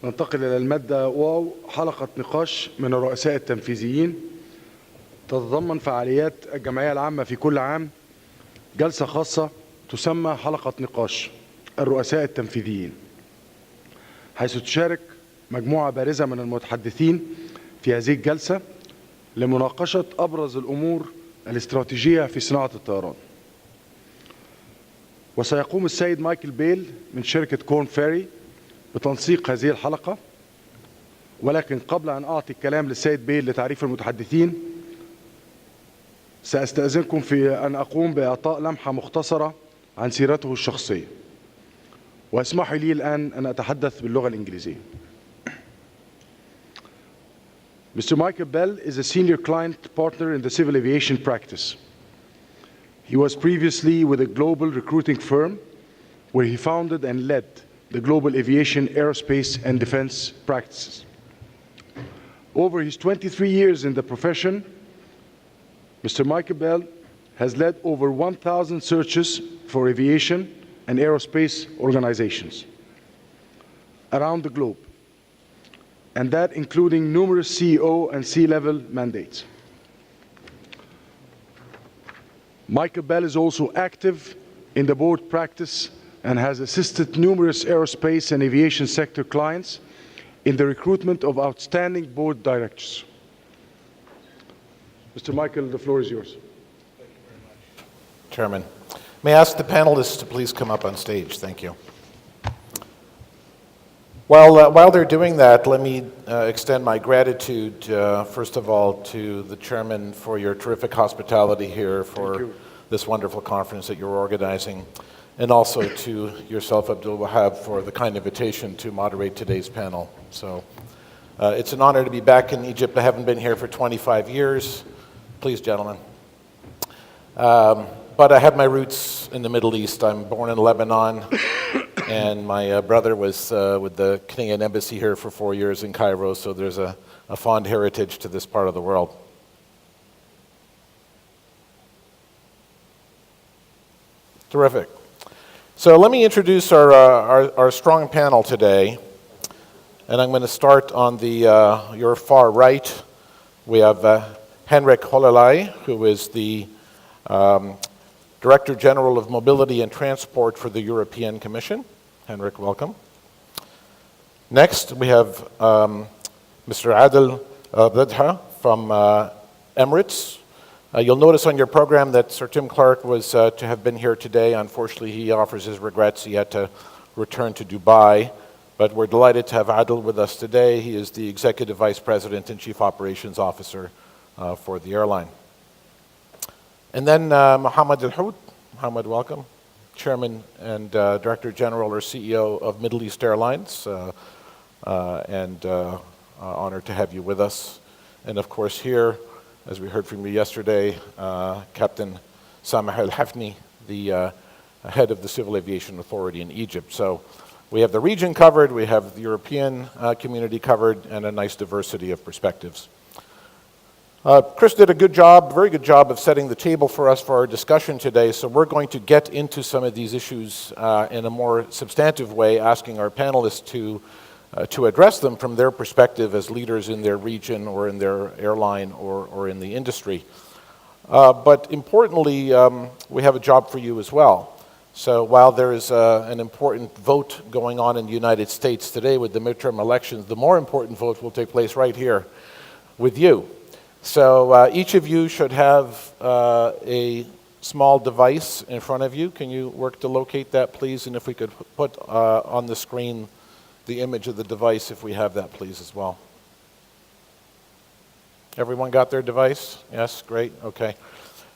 ننتقل إلى المادة واو، حلقة نقاش من الرؤساء التنفيذيين، تتضمن فعاليات الجمعية العامة في كل عام جلسة خاصة تسمى حلقة نقاش الرؤساء التنفيذيين، حيث تشارك مجموعة بارزة من المتحدثين في هذه الجلسة لمناقشة أبرز الأمور الاستراتيجية في صناعة الطيران. وسيقوم السيد مايكل بيل من شركة كورن فيري بتنسيق هذه الحلقة، ولكن قبل أن أعطي الكلام للسيد بيل لتعريف المتحدثين، سأستأذنكم في أن أقوم بإعطاء لمحة مختصرة عن سيرته الشخصية، واسمحوا لي الآن أن أتحدث باللغة الإنجليزية. Mr. Michael Bell is a senior client partner in the civil aviation practice. He was previously with a global recruiting firm where he founded and led the global aviation, aerospace, and defense practices. Over his 23 years in the profession, Mr. Michael Bell has led over 1,000 searches for aviation and aerospace organizations around the globe, and that including numerous CEO and C-level mandates. Michael Bell is also active in the board practice and has assisted numerous aerospace and aviation sector clients in the recruitment of outstanding board directors. Mr. Michael, the floor is yours. Thank you very much, Chairman. May I ask the panelists to please come up on stage? Thank you. While they're doing that, let me extend my gratitude, first of all, to the Chairman for your terrific hospitality here for this wonderful conference that you're organizing, and also to yourself, Abdul Wahab, for the kind invitation to moderate today's panel. So it's an honor to be back in Egypt. I haven't been here for 25 years. Please, gentlemen. But I have my roots in the Middle East. I'm born in Lebanon, and my brother was with the Canadian Embassy here for 4 years in Cairo, so there's a fond heritage to this part of the world. Terrific. So let me introduce our strong panel today, and I'm going to start on your far right. We have Henrik Hololai, who is the Director General of Mobility and Transport for the European Commission. Henrik, welcome. Next, we have Mr. Adel Bedha from Emirates. You'll notice on your program that Sir Tim Clark was to have been here today. Unfortunately, he offers his regrets. He had to return to Dubai. But we're delighted to have Adel with us today. He is the Executive Vice President and Chief Operations Officer for the airline. And then Mohammed Al-Houd. Mohammed, welcome. Chairman and Director General or CEO of Middle East Airlines. And honored to have you with us. And of course here, as we heard from you yesterday, Captain Samah Al-Hafni, the head of the Civil Aviation Authority in Egypt. So we have the region covered, we have the European community covered, and a nice diversity of perspectives. Chris did a good job, very good job of setting the table for us for our discussion today, so we're going to get into some of these issues in a more substantive way, asking our panelists to address them from their perspective as leaders in their region or in their airline or in the industry. But importantly, we have a job for you as well. So while there is an important vote going on in the United States today with the midterm elections, the more important vote will take place right here with you. So each of you should have a small device in front of you. Can you work to locate that, please? And if we could put on the screen the image of the device, if we have that, please, as well. Everyone got their device? Yes, great, okay.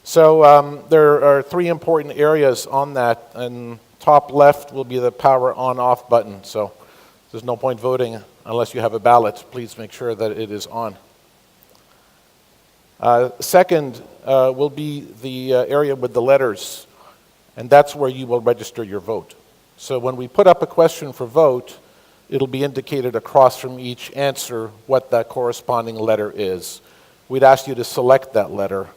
So there are three important areas on that, and top left will be the power on-off button. So there's no point voting unless you have a ballot. Please make sure that it is on. Second will be the area with the letters, and that's where you will register your vote. So when we put up a question for vote, it'll be indicated across from each answer what that corresponding letter is. We'd ask you to select that letter,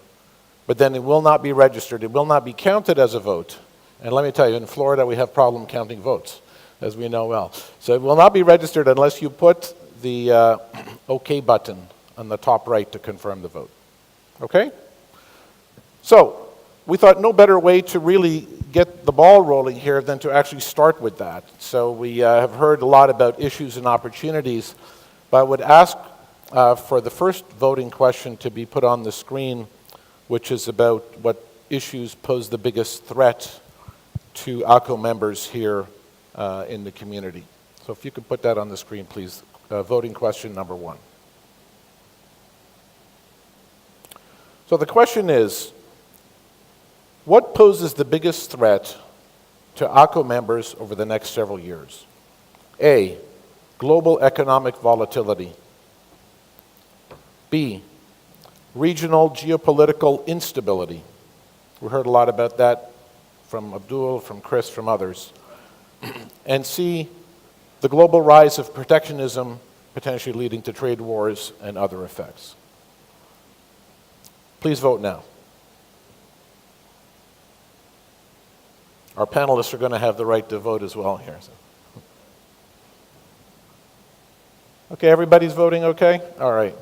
but then it will not be registered. It will not be counted as a vote. And let me tell you, in Florida, we have problem counting votes. as we know well. So it will not be registered unless you put the OK button on the top right to confirm the vote. Okay? So we thought no better way to really get the ball rolling here than to actually start with that. So we have heard a lot about issues and opportunities, but I would ask for the first voting question to be put on the screen, which is about what issues pose the biggest threat to AACO members here in the community. So if you could put that on the screen, please. Voting question number 1. So the question is, what poses the biggest threat to AACO members over the next several years? A, global economic volatility. B, regional geopolitical instability. We heard a lot about that from Abdul, from Chris, from others. And C, the global rise of protectionism, potentially leading to trade wars and other effects. Please vote now. Our panelists are going to have the right to vote as well here. So. Okay, everybody's voting okay? All right.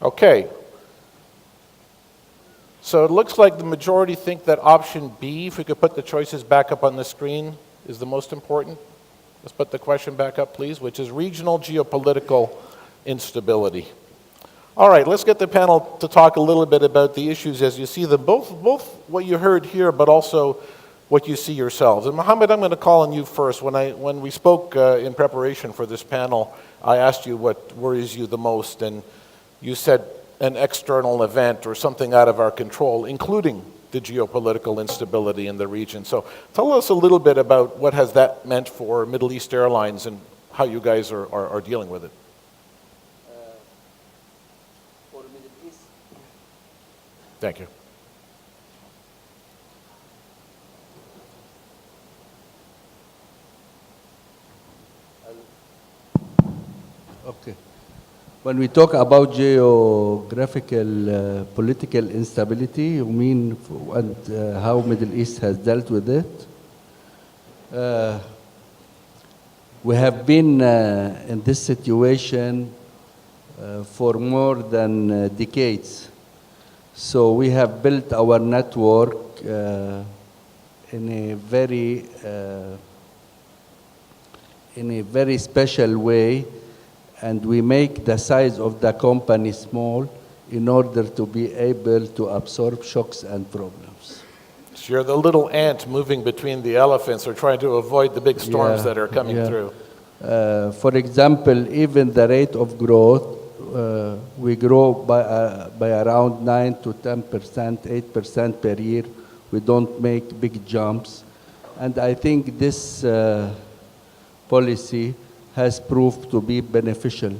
Okay. So it looks like the majority think that option B, if we could put the choices back up on the screen, is the most important. Let's put the question back up, please, which is regional geopolitical instability. All right, let's get the panel to talk a little bit about the issues as you see them, both what you heard here, but also what you see yourselves. And Mohammed, I'm going to call on you first. When we spoke in preparation for this panel, I asked you what worries you the most, and you said an external event or something out of our control, including the geopolitical instability in the region. So tell us a little bit about what has that meant for Middle East Airlines and how you guys are dealing with it. For Middle East. Thank you. Okay. When we talk about geographical political instability, you mean how Middle East has dealt with it? We have been in this situation for more than decades. So we have built our network in a very special way, and we make the size of the company small in order to be able to absorb shocks and problems. So you're the little ant moving between the elephants or trying to avoid the big storms that are coming through. For example, even the rate of growth, we grow by around 9 to 10%, 8% per year. We don't make big jumps. And I think this policy has proved to be beneficial.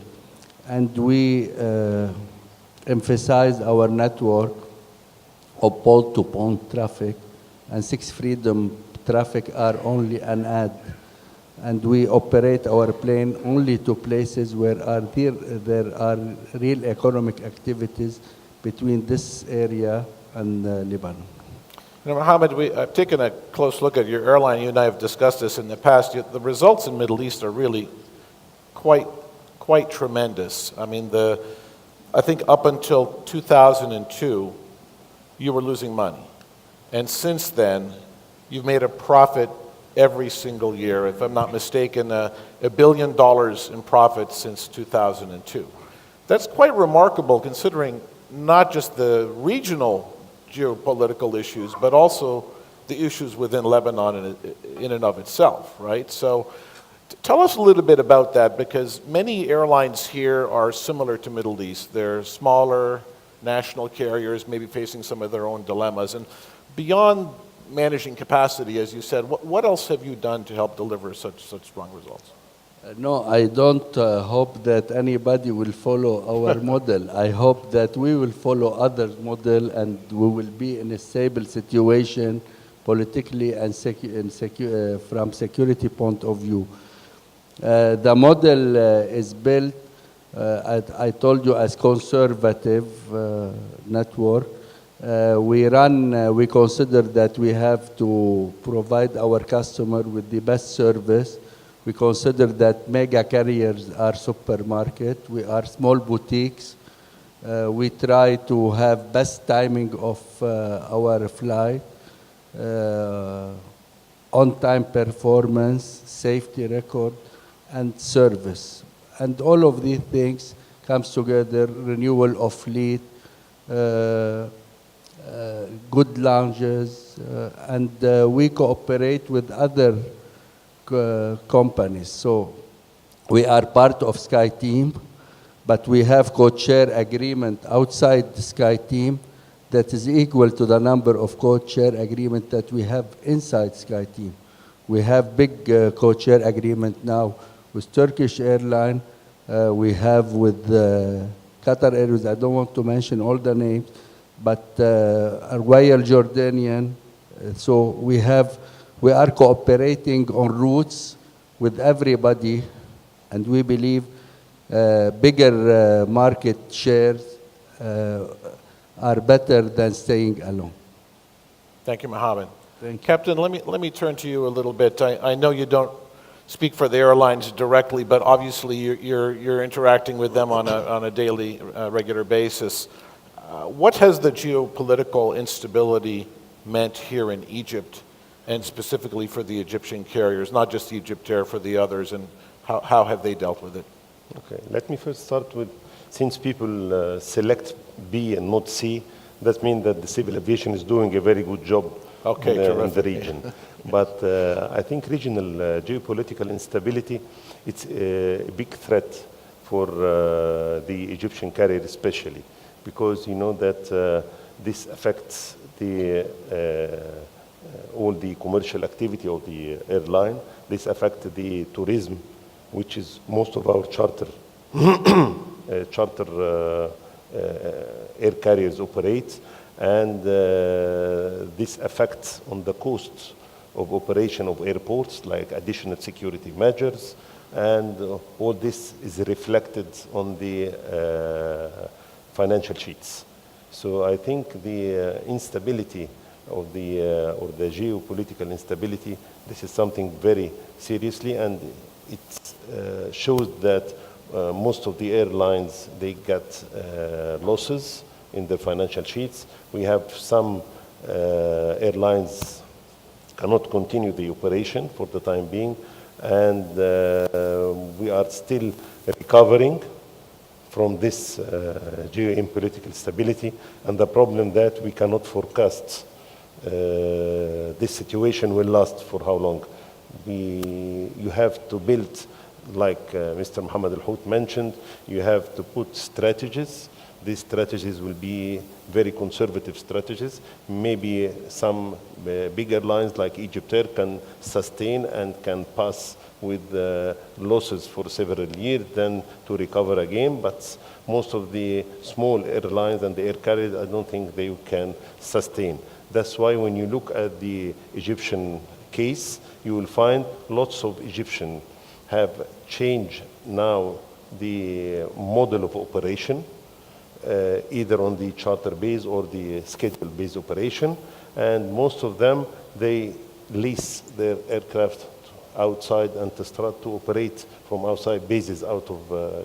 And we emphasize our network of pole-to-pole traffic, and Sixth Freedom traffic are only an add. And we operate our plane only to places where there are real economic activities between this area and Lebanon. You know, Mohammed, I've taken a close look at your airline. You and I have discussed this in the past. The results in Middle East are really quite tremendous. I mean, I think up until 2002, you were losing money. And since then, you've made a profit every single year. If I'm not mistaken, $1 billion in profit since 2002. That's quite remarkable considering not just the regional geopolitical issues, but also the issues within Lebanon in and of itself, right? So tell us a little bit about that, because many airlines here are similar to Middle East. They're smaller national carriers, maybe facing some of their own dilemmas. And beyond managing capacity, as you said, what else have you done to help deliver such strong results? No, I don't hope that anybody will follow our model. I hope that we will follow others' model, and we will be in a stable situation politically and from security point of view. The model is built, I told you, as conservative network. We consider that we have to provide our customer with the best service. We consider that mega carriers are supermarket. We are small boutiques. We try to have best timing of our flight, on-time performance, safety record, and service. And all of these things comes together, renewal of fleet, good lounges, and we cooperate with other companies. So we are part of SkyTeam, but we have code-share agreement outside the SkyTeam that is equal to the number of code-share agreement that we have inside SkyTeam. We have big code-share agreement now with Turkish Airlines. We have with Qatar Airways. I don't want to mention all the names, but Royal Jordanian. So we are cooperating on routes with everybody, and we believe bigger market shares are better than staying alone. Thank you, Mohammed. Thank you. Captain, let me turn to you a little bit. I know you don't speak for the airlines directly, but obviously you're interacting with them on a daily, regular basis. What has the geopolitical instability meant here in Egypt, and specifically for the Egyptian carriers, not just Egyptair, for the others, and how have they dealt with it? Okay, let me first start with, since people select B and not C, that means that the civil aviation is doing a very good job in the region. But I think regional geopolitical instability, it's a big threat for the Egyptian carrier especially, because you know that this affects all the commercial activity of the airline. This affects the tourism, which is most of our charter air carriers operate, and this affects on the costs of operation of airports, like additional security measures, and all this is reflected on the financial sheets. So I think the instability of or the geopolitical instability, this is something very seriously, and it shows that most of the airlines, they get losses in their financial sheets. We have some airlines cannot continue the operation for the time being, and we are still recovering from this geopolitical stability, and the problem that we cannot forecast this situation will last for how long. You have to build, like Mr. Mohammed Al-Hout mentioned, you have to put strategies. These strategies will be very conservative strategies. Maybe some big airlines like Egyptair can sustain and can pass with losses for several years, then to recover again. But most of the small airlines and the air carriers, I don't think they can sustain. That's why when you look at the Egyptian case, you will find lots of Egyptians have changed now the model of operation, either on the charter base or the schedule-based operation. And most of them, they lease their aircraft outside and to start to operate from outside bases out of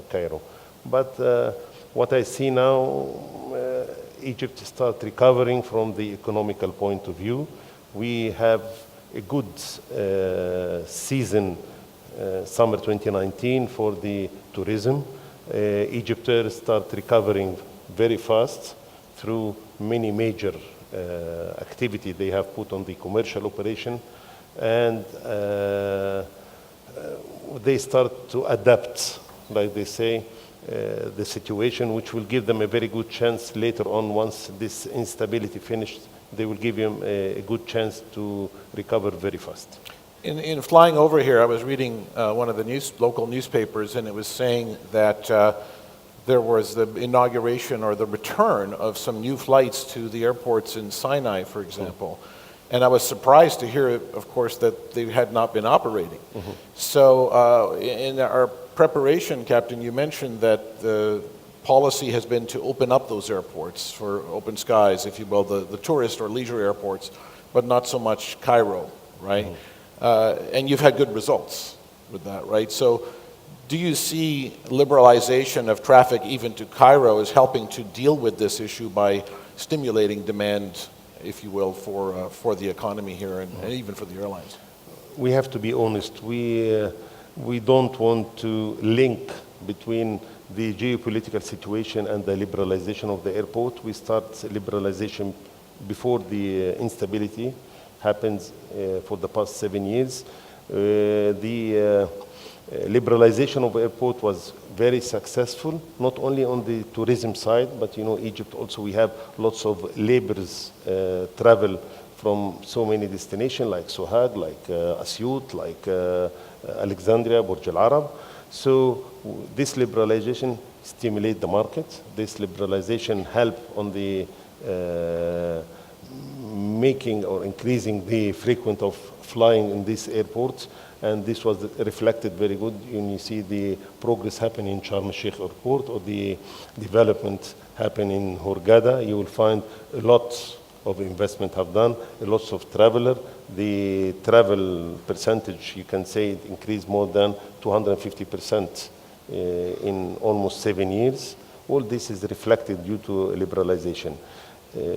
Cairo. But what I see now, Egypt start recovering from the economical point of view. We have a good season, summer 2019, for the tourism. Egyptair start recovering very fast through many major activity they have put on the commercial operation, and they start to adapt, like they say, the situation, which will give them a very good chance later on. Once this instability finished, they will give them a good chance to recover very fast. In flying over here, I was reading one of the local newspapers, and it was saying that there was the inauguration or the return of some new flights to the airports in Sinai, for example. And I was surprised to hear, of course, that they had not been operating. So in our preparation, Captain, you mentioned that the policy has been to open up those airports for open skies, if you will, the tourist or leisure airports, but not so much Cairo, right? And you've had good results with that, right? So do you see liberalization of traffic even to Cairo as helping to deal with this issue by stimulating demand, if you will, for the economy here and even for the airlines? We have to be honest. We don't want to link between the geopolitical situation and the liberalization of the airport. We start liberalization before the instability happens for the past 7 years. The liberalization of airport was very successful, not only on the tourism side, but Egypt also, we have lots of laborers travel from so many destinations like Sohag, like Asyut, like Alexandria, Burj Al Arab. So this liberalization stimulates the market. This liberalization help on the making or increasing the frequency of flying in these airports, and this was reflected very good when you see the progress happen in Sharm el-Sheikh airport or the development happen in Hurghada. You will find a lot of investment have done, lots of traveler. The travel percentage, you can say it increased more than 250% in almost 7 years. All this is reflected due to liberalization.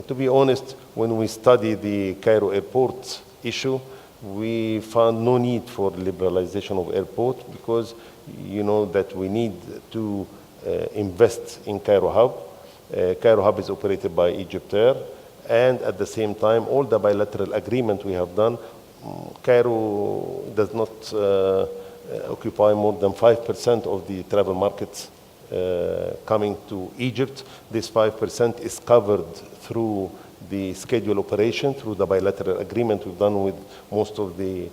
To be honest, when we study the Cairo airport issue, we found no need for liberalization of airport because that we need to invest in Cairo Hub. Cairo Hub is operated by Egypt Air, and at the same time, all the bilateral agreement we have done, Cairo does not occupy more than 5% of the travel markets coming to Egypt. This 5% is covered through the schedule operation, through the bilateral agreement we've done with most of the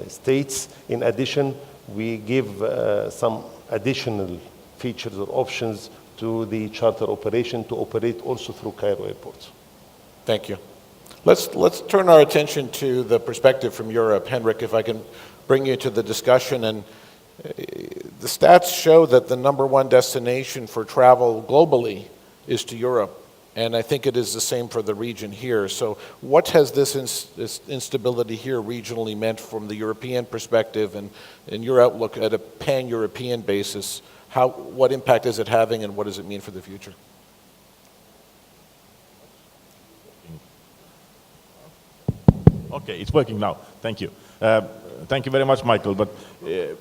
states. In addition, we give some additional features or options to the charter operation to operate also through Cairo airports. Thank you. Let's turn our attention to the perspective from Europe. Henrik, if I can bring you to the discussion. And the stats show that the #1 destination for travel globally is to Europe. And I think it is the same for the region here. So what has this instability here regionally meant from the European perspective and your outlook at a pan-European basis? What impact is it having and what does it mean for the future? Okay, it's working now. Thank you. Thank you very much, Michael. But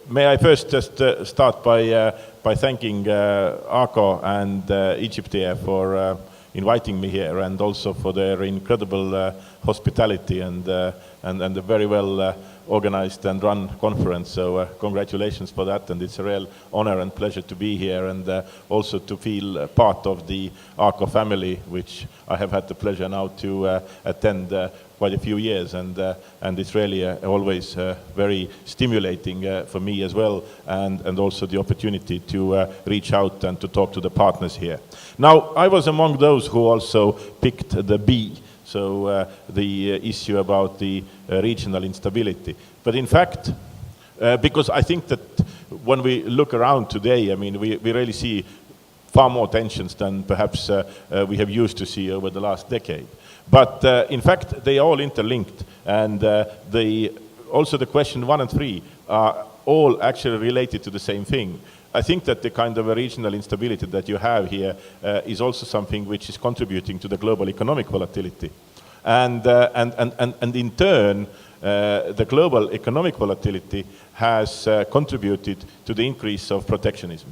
may I first just start by thanking AACO and Egyptair for inviting me here, and also for their incredible hospitality and a very well organized and run conference. So congratulations for that, and it's a real honor and pleasure to be here, and also to feel part of the AACO family, which I have had the pleasure now to attend quite a few years, and it's really always very stimulating for me as well, and also the opportunity to reach out and to talk to the partners here. Now, I was among those who also picked the B, so the issue about the regional instability. But in fact, because I think that when we look around today, I mean, we really see far more tensions than perhaps we have used to see over the last decade. But in fact, they are all interlinked, and also the question 1 and 3 are all actually related to the same thing. I think that the kind of a regional instability that you have here is also something which is contributing to the global economic volatility. And in turn, the global economic volatility has contributed to the increase of protectionism.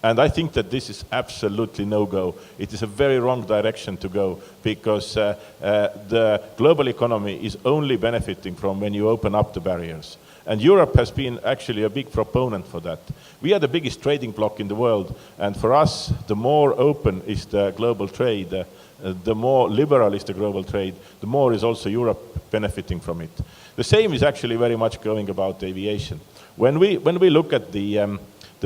And I think that this is absolutely no-go. It is a very wrong direction to go, because the global economy is only benefiting from when you open up the barriers. And Europe has been actually a big proponent for that. We are the biggest trading bloc in the world, and for us, the more open is the global trade, the more liberal is the global trade, the more is also Europe benefiting from it. The same is actually very much going about aviation. When we look at the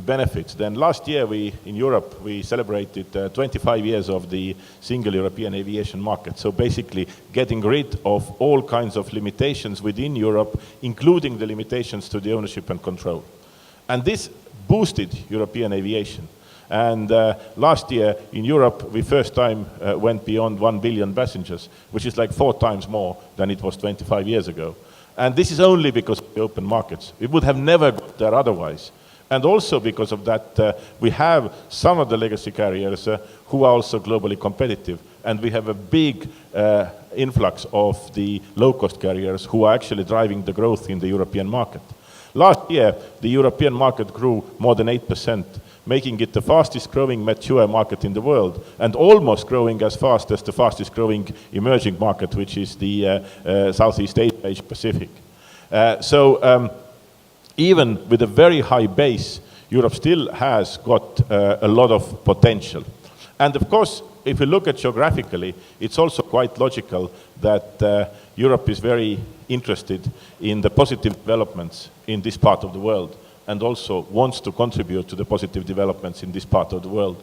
benefits, then last year in Europe we celebrated 25 years of the single European aviation market. So basically getting rid of all kinds of limitations within Europe, including the limitations to the ownership and control. And this boosted European aviation. And last year in Europe, we first time went beyond 1 billion passengers, which is like 4 times more than it was 25 years ago. And this is only because of the open markets. We would have never got there otherwise. And also because of that, we have some of the legacy carriers who are also globally competitive. And we have a big influx of the low-cost carriers who are actually driving the growth in the European market. Last year, the European market grew more than 8%, making it the fastest growing mature market in the world, and almost growing as fast as the fastest growing emerging market, which is the Southeast Asia Pacific. Even with a very high base, Europe still has got a lot of potential. And of course, if you look at geographically, it's also quite logical that Europe is very interested in the positive developments in this part of the world, and also wants to contribute to the positive developments in this part of the world.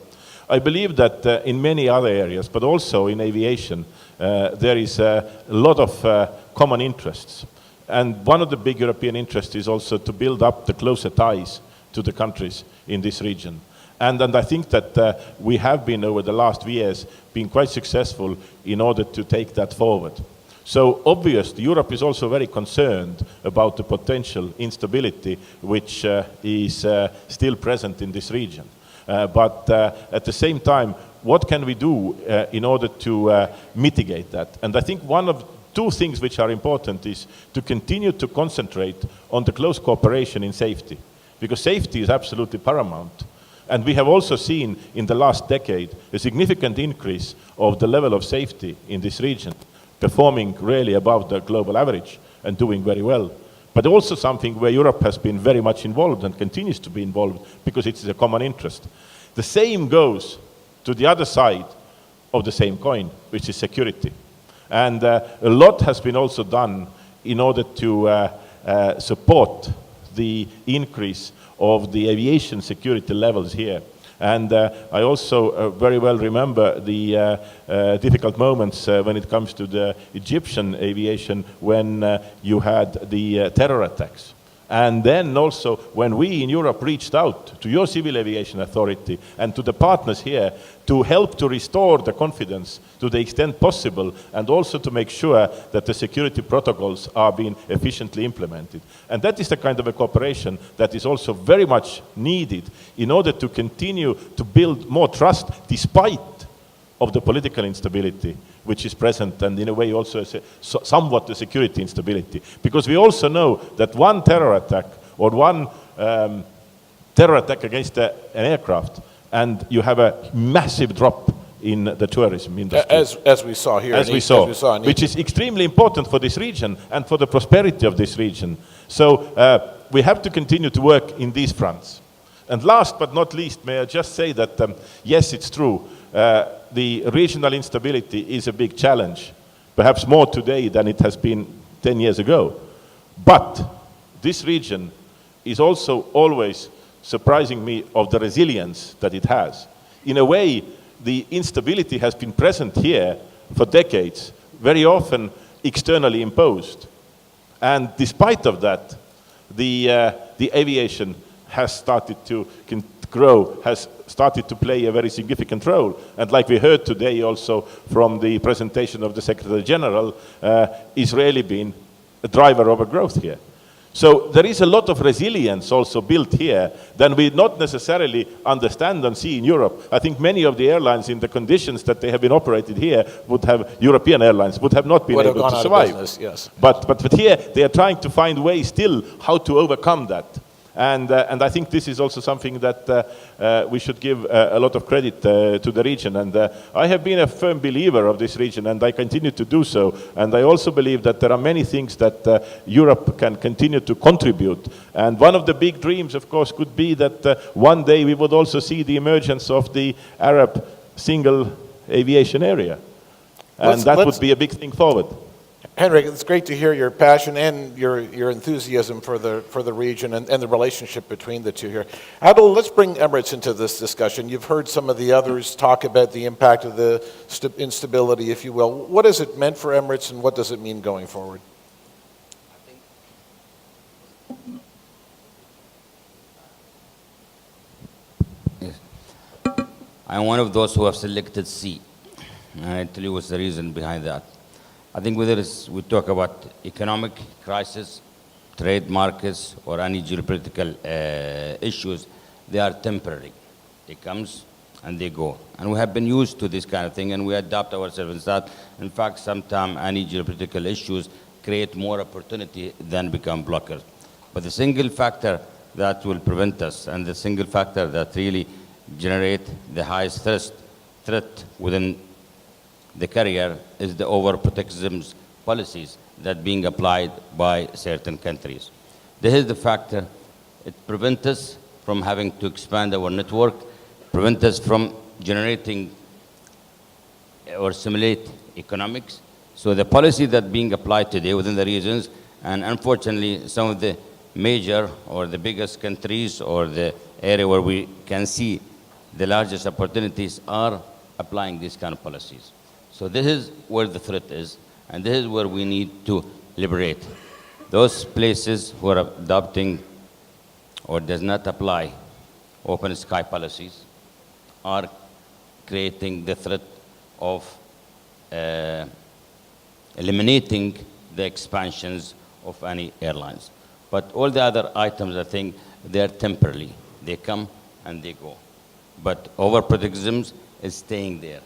I believe that in many other areas, but also in aviation, there is a lot of common interests. And one of the big European interests is also to build up the closer ties to the countries in this region. And I think that we have been, over the last years, been quite successful in order to take that forward. So obviously, Europe is also very concerned about the potential instability which is still present in this region. But at the same time, what can we do in order to mitigate that? And I think one of 2 things which are important is to continue to concentrate on the close cooperation in safety, because safety is absolutely paramount. And we have also seen in the last decade a significant increase of the level of safety in this region, performing really above the global average and doing very well. But also something where Europe has been very much involved and continues to be involved because it is a common interest. The same goes to the other side of the same coin, which is security. And a lot has been also done in order to support the increase of the aviation security levels here. And I also very well remember the difficult moments when it comes to the Egyptian aviation when you had the terror attacks. And then also when we in Europe reached out to your civil aviation authority and to the partners here to help to restore the confidence to the extent possible, and also to make sure that the security protocols are being efficiently implemented. And that is the kind of a cooperation that is also very much needed in order to continue to build more trust despite of the political instability which is present, and in a way also somewhat the security instability. Because we also know that one terror attack or one terror attack against an aircraft, and you have a massive drop in the tourism industry. As we saw here. As we saw, which is extremely important for this region and for the prosperity of this region. So we have to continue to work in these fronts. And last but not least, may I just say that, yes, it's true, the regional instability is a big challenge, perhaps more today than it has been 10 years ago. But this region is also always surprising me of the resilience that it has. In a way, the instability has been present here for decades, very often externally imposed. And despite of that, the aviation has started to grow, has started to play a very significant role. And like we heard today also from the presentation of the Secretary General, is really been a driver of a growth here. So there is a lot of resilience also built here than we not necessarily understand and see in Europe. I think many of the airlines in the conditions that they have been operated here would have, European airlines would have not been able to survive. Business, yes. But here they are trying to find ways still how to overcome that. And I think this is also something that we should give a lot of credit to the region. And I have been a firm believer of this region, and I continue to do so. And I also believe that there are many things that Europe can continue to contribute. And one of the big dreams, of course, could be that one day we would also see the emergence of the Arab single aviation area. And that would be a big thing forward. Henrik, it's great to hear your passion and your enthusiasm for the region and the relationship between the two here. Adil, let's bring Emirates into this discussion. You've heard some of the others talk about the impact of the instability, if you will. What has it meant for Emirates, and what does it mean going forward? Yes. I'm one of those who have selected C. And I'll tell you what's the reason behind that. I think whether we talk about economic crisis, trade markets, or any geopolitical issues, they are temporary. They comes and they go. And we have been used to this kind of thing, and we adapt ourselves in that. In fact, sometimes any geopolitical issues create more opportunity than become blockers. But the single factor that will prevent us, and the single factor that really generate the highest threat within the carrier, is the overprotectionism policies that being applied by certain countries. This is the factor. It prevents us from having to expand our network, prevent us from generating or simulate economics. So the policy that being applied today within the regions, and unfortunately some of the major or the biggest countries or the area where we can see the largest opportunities are applying these kind of policies. So this is where the threat is, and this is where we need to liberate. Those places who are adopting or does not apply open sky policies are creating the threat of eliminating the expansions of any airlines. But all the other items, I think, they're temporary. They come and they go. But overprotectionism is staying there.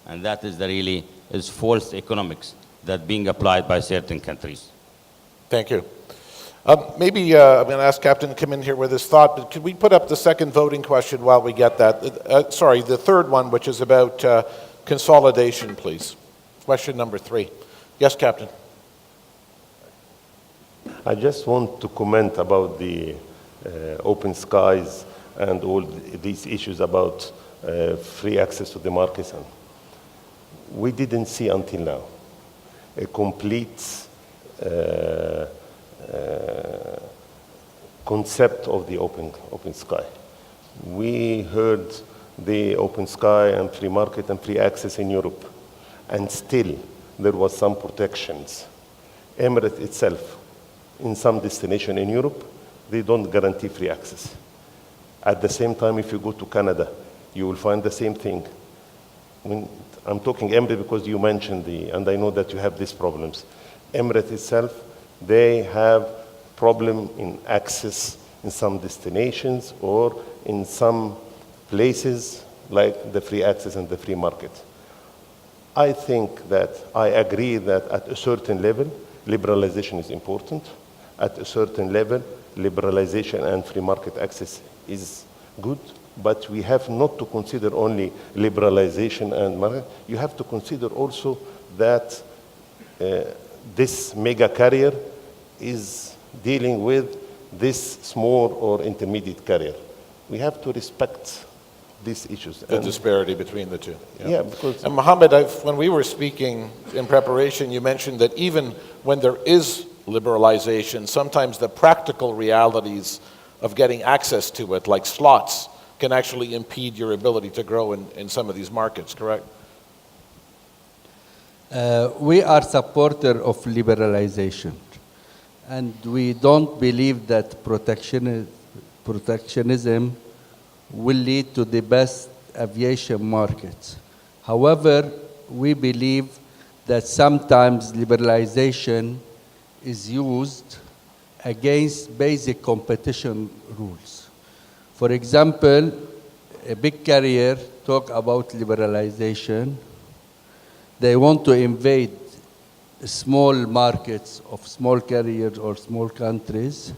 And that is the really is false economics that being applied by certain countries. Thank you. Maybe I'm going to ask Captain to come in here with his thought, but could we put up the second voting question while we get that? Sorry, the third one, which is about consolidation, please. Question number 3. Yes, Captain. I just want to comment about the open skies and all these issues about free access to the markets. We didn't see until now a complete concept of the open sky. We heard the open sky and free market and free access in Europe, and still there was some protections. Emirates itself, in some destination in Europe, they don't guarantee free access. At the same time, if you go to Canada, you will find the same thing. I'm talking Emirates because you mentioned and I know that you have these problems. Emirates itself, they have problem in access in some destinations or in some places like the free access and the free market. I think that I agree that at a certain level, liberalization is important. At a certain level, liberalization and free market access is good, but we have not to consider only liberalization and market. You have to consider also that this mega carrier is dealing with this small or intermediate carrier. We have to respect these issues. The disparity between the two. Yeah, because... And Mohammed, when we were speaking in preparation, you mentioned that even when there is liberalization, sometimes the practical realities of getting access to it, like slots, can actually impede your ability to grow in some of these markets, correct? We are supporters of liberalization, and we don't believe that protectionism will lead to the best aviation markets. However, we believe that sometimes liberalization is used against basic competition rules. For example, a big carrier talk about liberalization. They want to invade small markets of small carriers or small countries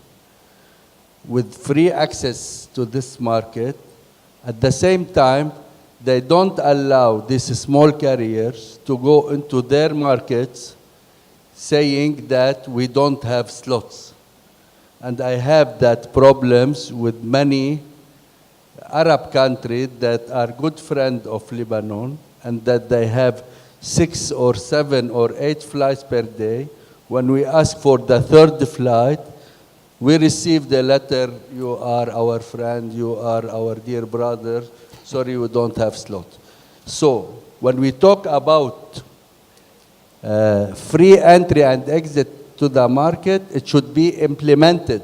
with free access to this market. At the same time, they don't allow these small carriers to go into their markets saying that we don't have slots. And I have that problems with many Arab countries that are good friends of Lebanon and that they have 6 or 7 or 8 flights per day. When we ask for the third flight, we receive the letter, you are our friend, you are our dear brother, sorry we don't have slot. So when we talk about free entry and exit to the market, it should be implemented.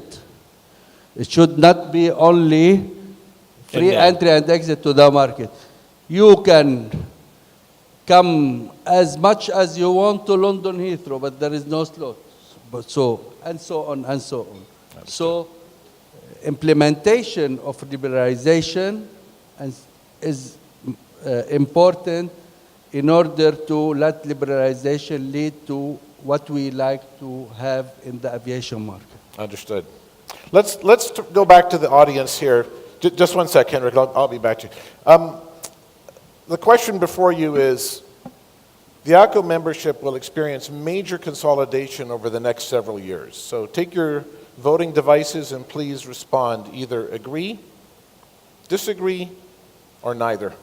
It should not be only free entry and exit to the market. You can come as much as you want to London Heathrow, but there is no slots. But so, and so on and so on. So, implementation of liberalization is important in order to let liberalization lead to what we like to have in the aviation market. Understood. Let's go back to the audience here. Just one sec, Henrik. I'll be back to you. The question before you is, the AACO membership will experience major consolidation over the next several years. So take your voting devices and please respond. Either agree, disagree, or neither.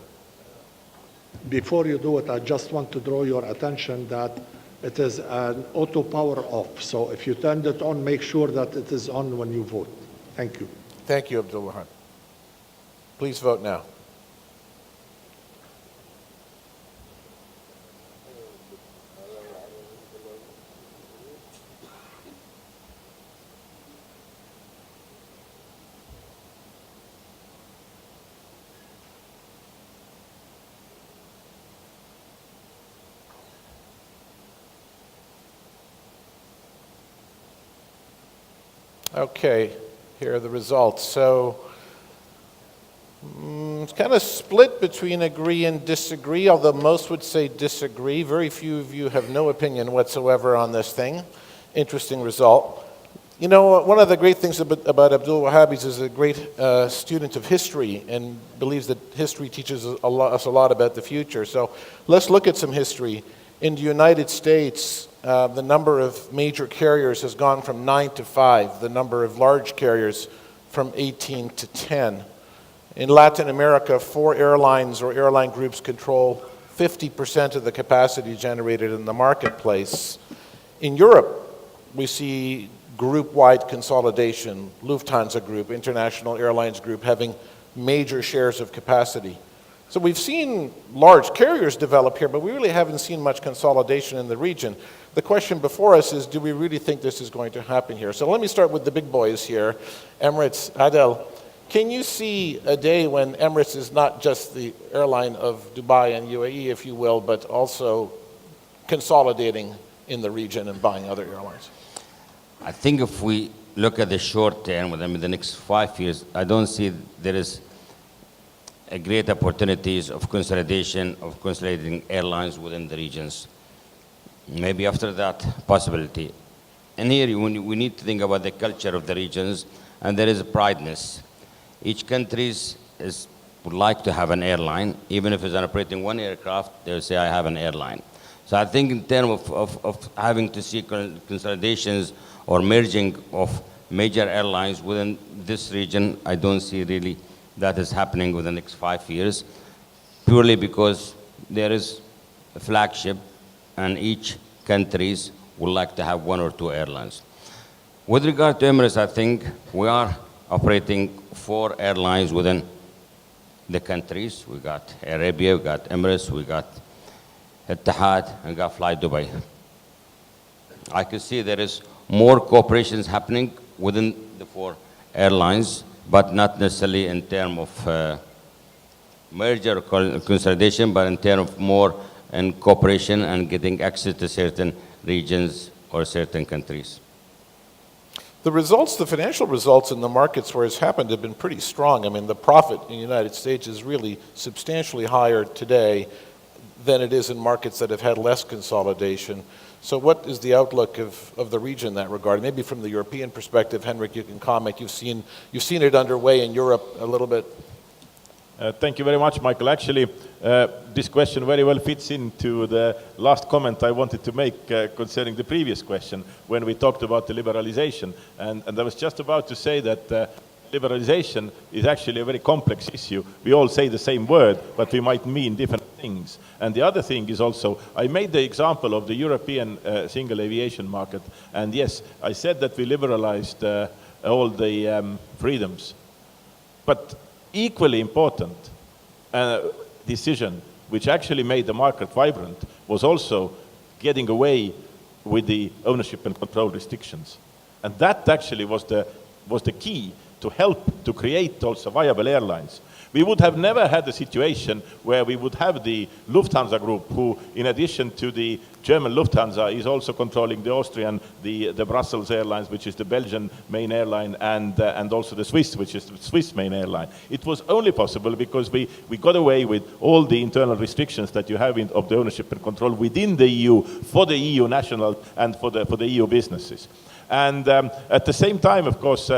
Before you do it, I just want to draw your attention that it is an auto power off. So if you turn it on, make sure that it is on when you vote. Thank you. Thank you, Abdul Wahab. Please vote now. Okay, here are the results. So it's kind of split between agree and disagree, although most would say disagree. Very few of you have no opinion whatsoever on this thing. Interesting result. You know, one of the great things about Abdul Wahab is he's a great student of history and believes that history teaches us a lot about the future. So let's look at some history. In the United States, the number of major carriers has gone from 9 to 5, the number of large carriers from 18 to 10. In Latin America, 4 airlines or airline groups control 50% of the capacity generated in the marketplace. In Europe, we see group-wide consolidation, Lufthansa Group, International Airlines Group, having major shares of capacity. So we've seen large carriers develop here, but we really haven't seen much consolidation in the region. The question before us is, do we really think this is going to happen here? So let me start with the big boys here. Emirates, Adel, can you see a day when Emirates is not just the airline of Dubai and UAE, if you will, but also consolidating in the region and buying other airlines? I think if we look at the short term, within the next 5 years, I don't see there is a great opportunities of consolidation, of consolidating airlines within the regions. Maybe after that possibility. And here we need to think about the culture of the regions, and there is a prideness. Each country would like to have an airline, even if it's operating one aircraft, they'll say, I have an airline. So I think in terms of having to see consolidations or merging of major airlines within this region, I don't see really that is happening within the next 5 years, purely because there is a flagship and each countries would like to have 1 or 2 airlines. With regard to Emirates, I think we are operating 4 airlines within the countries. We got Arabia, we got Emirates, we got Etihad, and we got Fly Dubai. I can see there is more cooperations happening within the 4 airlines, but not necessarily in terms of merger or consolidation, but in terms of more in cooperation and getting access to certain regions or certain countries. The results, the financial results in the markets where it's happened have been pretty strong. I mean, the profit in the United States is really substantially higher today than it is in markets that have had less consolidation. So what is the outlook of the region in that regard? Maybe from the European perspective, Henrik, you can comment. You've seen it underway in Europe a little bit. Thank you very much, Michael. Actually, this question very well fits into the last comment I wanted to make concerning the previous question when we talked about the liberalization. And I was just about to say that liberalization is actually a very complex issue. We all say the same word, but we might mean different things. And the other thing is also, I made the example of the European single aviation market. And yes, I said that we liberalized all the freedoms. But equally important decision, which actually made the market vibrant, was also getting away with the ownership and control restrictions. And that actually was the key to help to create also viable airlines. We would have never had a situation where we would have the Lufthansa Group, who, in addition to the German Lufthansa, is also controlling the Austrian, the Brussels Airlines, which is the Belgian main airline, and also the Swiss, which is the Swiss main airline. It was only possible because we got away with all the internal restrictions that you have of the ownership and control within the EU for the EU national and for the EU businesses. And at the same time, of course,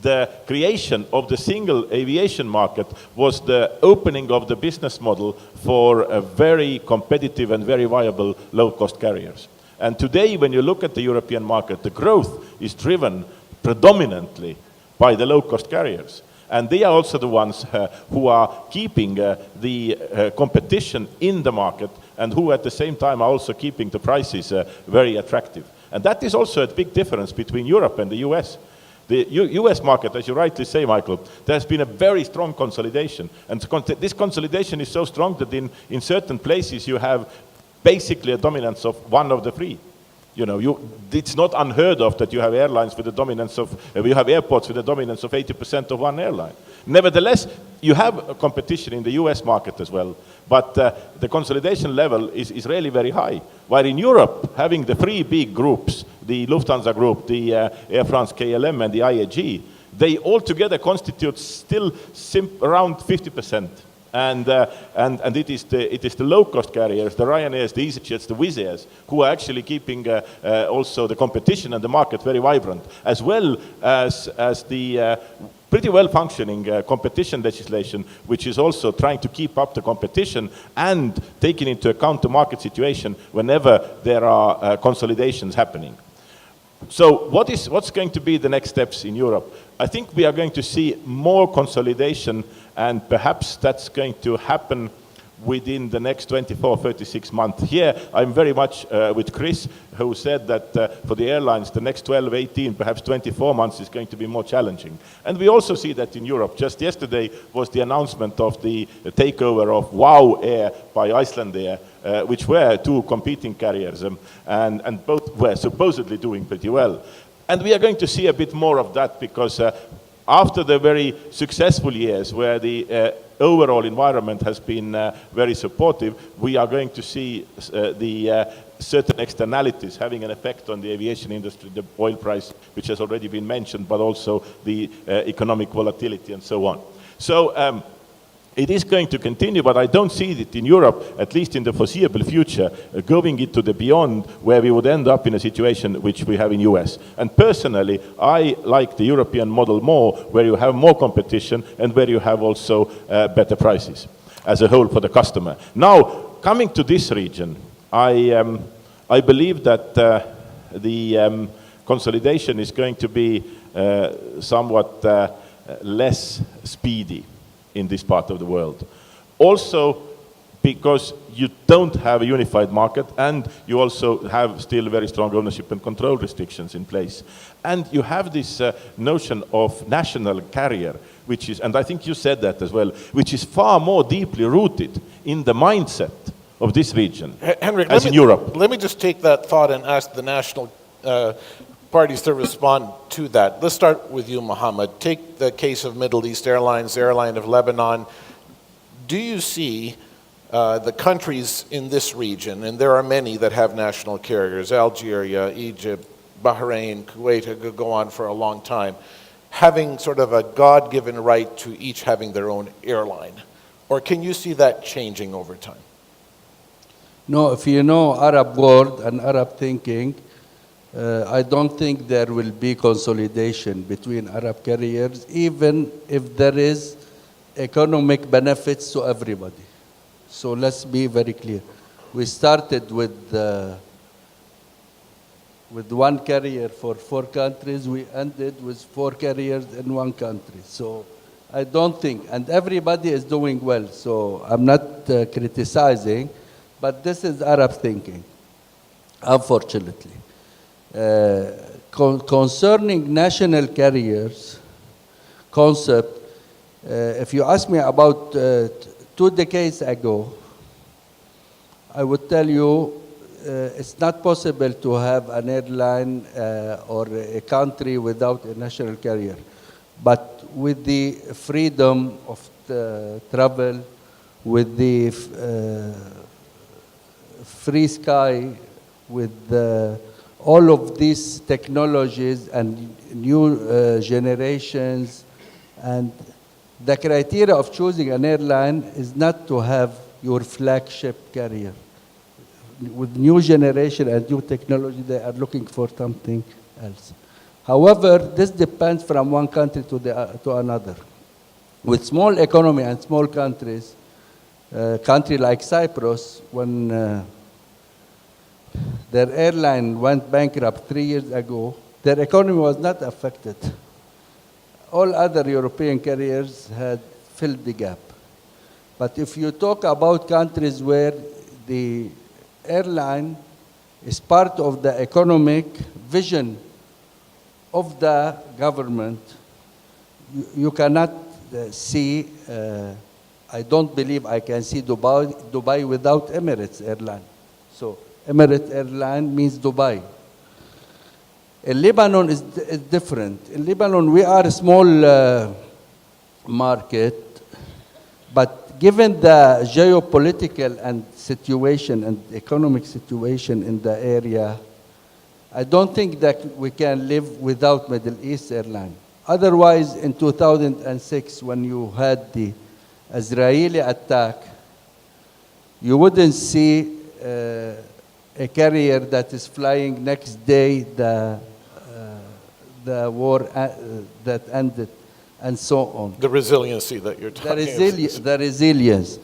the creation of the single aviation market was the opening of the business model for a very competitive and very viable low-cost carriers. And today, when you look at the European market, the growth is driven predominantly by the low-cost carriers. And they are also the ones who are keeping the competition in the market, and who at the same time are also keeping the prices very attractive. And that is also a big difference between Europe and the US. The US market, as you rightly say, Michael, there has been a very strong consolidation. And this consolidation is so strong that in certain places you have basically a dominance of one of the three. You know, it's not unheard of that you have airlines with a dominance of, you have airports with a dominance of 80% of one airline. Nevertheless, you have a competition in the US market as well, but the consolidation level is really very high. While in Europe, having the three big groups, the Lufthansa Group, the Air France KLM, and the IAG, they all together constitute still around 50%. And it is the low-cost carriers, the Ryanairs, the EasyJets, the Wizz Airs, who are actually keeping also the competition and the market very vibrant, as well as the pretty well-functioning competition legislation, which is also trying to keep up the competition and taking into account the market situation whenever there are consolidations happening. So what's going to be the next steps in Europe? I think we are going to see more consolidation, and perhaps that's going to happen within the next 24, 36 months. Here, I'm very much with Chris, who said that for the airlines, the next 12, 18, perhaps 24 months is going to be more challenging. And we also see that in Europe. Just yesterday was the announcement of the takeover of WOW Air by Icelandair, which were two competing carriers, and both were supposedly doing pretty well. And we are going to see a bit more of that, because after the very successful years where the overall environment has been very supportive, we are going to see the certain externalities having an effect on the aviation industry, the oil price, which has already been mentioned, but also the economic volatility and so on. So it is going to continue, but I don't see it in Europe, at least in the foreseeable future, going into the beyond, where we would end up in a situation which we have in US. And personally, I like the European model more, where you have more competition and where you have also better prices as a whole for the customer. Now, coming to this region, I believe that the consolidation is going to be somewhat less speedy in this part of the world. Also, because you don't have a unified market, and you also have still very strong ownership and control restrictions in place. And you have this notion of national carrier, which is, and I think you said that as well, which is far more deeply rooted in the mindset of this region, Henrik, as in Europe. Let me just take that thought and ask the national parties to respond to that. Let's start with you, Mohammed. Take the case of Middle East Airlines, the airline of Lebanon. Do you see the countries in this region, and there are many that have national carriers, Algeria, Egypt, Bahrain, Kuwait, I could go on for a long time, having sort of a God-given right to each having their own airline? Or can you see that changing over time? No, if you know Arab world and Arab thinking, I don't think there will be consolidation between Arab carriers, even if there is economic benefits to everybody. So let's be very clear. We started with one carrier for 4 countries. We ended with 4 carriers in 1 country. So I don't think, and everybody is doing well. So I'm not criticizing, but this is Arab thinking, unfortunately. Concerning national carriers concept, if you ask me about 2 decades ago, I would tell you it's not possible to have an airline or a country without a national carrier. But with the freedom of travel, with the free sky, with all of these technologies and new generations. And the criteria of choosing an airline is not to have your flagship carrier. With new generation and new technology, they are looking for something else. However, this depends from one country to another. With small economy and small countries, country like Cyprus, when their airline went bankrupt 3 years ago, their economy was not affected. All other European carriers had filled the gap. But if you talk about countries where the airline is part of the economic vision of the government, you cannot see, I don't believe I can see Dubai without Emirates Airline. So Emirates Airline means Dubai. In Lebanon is different. In Lebanon, we are a small market, but given the geopolitical and situation and economic situation in the area, I don't think that we can live without Middle East Airline. Otherwise, in 2006, when you had the Israeli attack, you wouldn't see a carrier that is flying next day the war that ended, and so on. The resiliency that you're talking about. The resilience.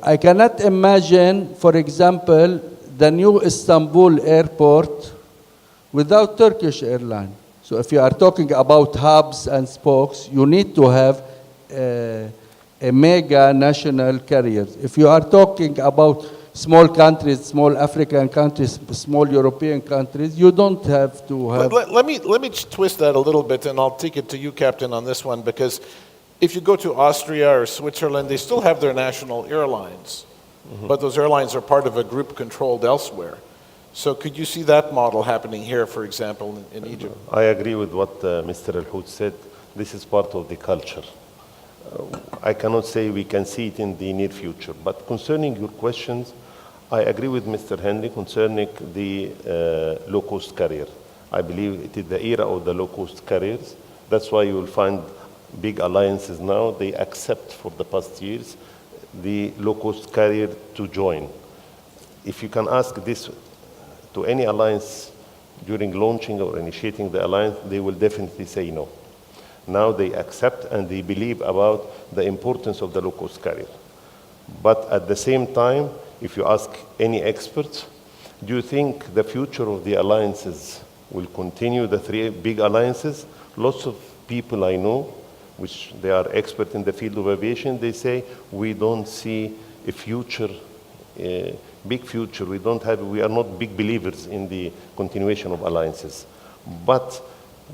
I cannot imagine, for example, the new Istanbul airport without Turkish airline. So if you are talking about hubs and spokes, you need to have a mega national carrier. If you are talking about small countries, small African countries, small European countries, you don't have to have... Let me twist that a little bit, and I'll take it to you, Captain, on this one, because if you go to Austria or Switzerland, they still have their national airlines, but those airlines are part of a group controlled elsewhere. So could you see that model happening here, for example, in Egypt? I agree with what Mr. Al-Hout said. This is part of the culture. I cannot say we can see it in the near future, but concerning your questions, I agree with Mr. Henry concerning the low-cost carrier. I believe it is the era of the low-cost carriers. That's why you will find big alliances now. They accept for the past years the low-cost carrier to join. If you can ask this to any alliance during launching or initiating the alliance, they will definitely say no. Now they accept and they believe about the importance of the low-cost carrier. But at the same time, if you ask any experts, do you think the future of the alliances will continue, the three big alliances? Lots of people I know, which they are experts in the field of aviation, they say, we don't see a future, big future. We are not big believers in the continuation of alliances. But